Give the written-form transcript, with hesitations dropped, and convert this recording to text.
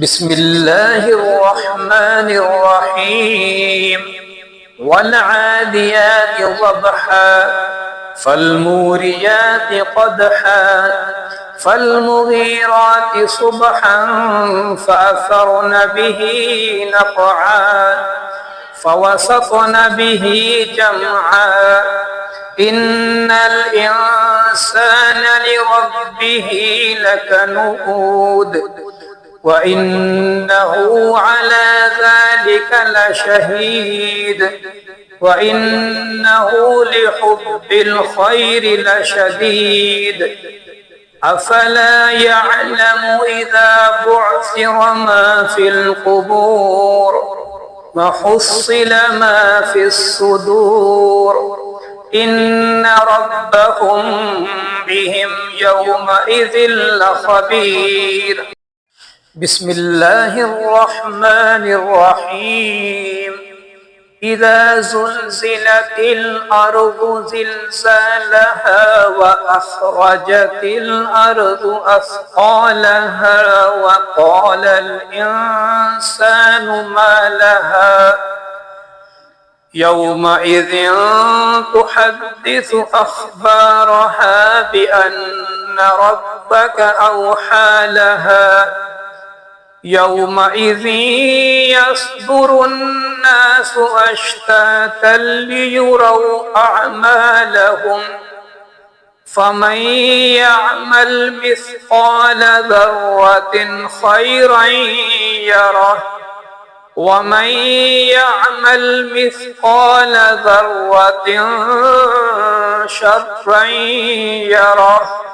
بسم الله الرحمن الرحيم والعاديات ضبحا فالموريات قدحا فالمغيرات صبحا فأثرن به نقعا فوسطن به جمعا إن الإنسان لربه لكنود وإنه على ذلك لشهيد وإنه لحب الخير لشديد أفلا يعلم إذا بعثر ما في القبور وحصل ما في الصدور إن ربهم بهم يومئذ لخبير. بسم الله الرحمن الرحيم إذا زلزلت الأرض زلزالها وأخرجت الأرض أثقالها وقال الإنسان ما لها يومئذ تحدث أخبارها بأن ربك أوحى لها يومئذ يصدر الناس أشتاتا ليروا أعمالهم فمن يعمل مثقال ذرة خيرا يره ومن يعمل مثقال ذرة شرا يره.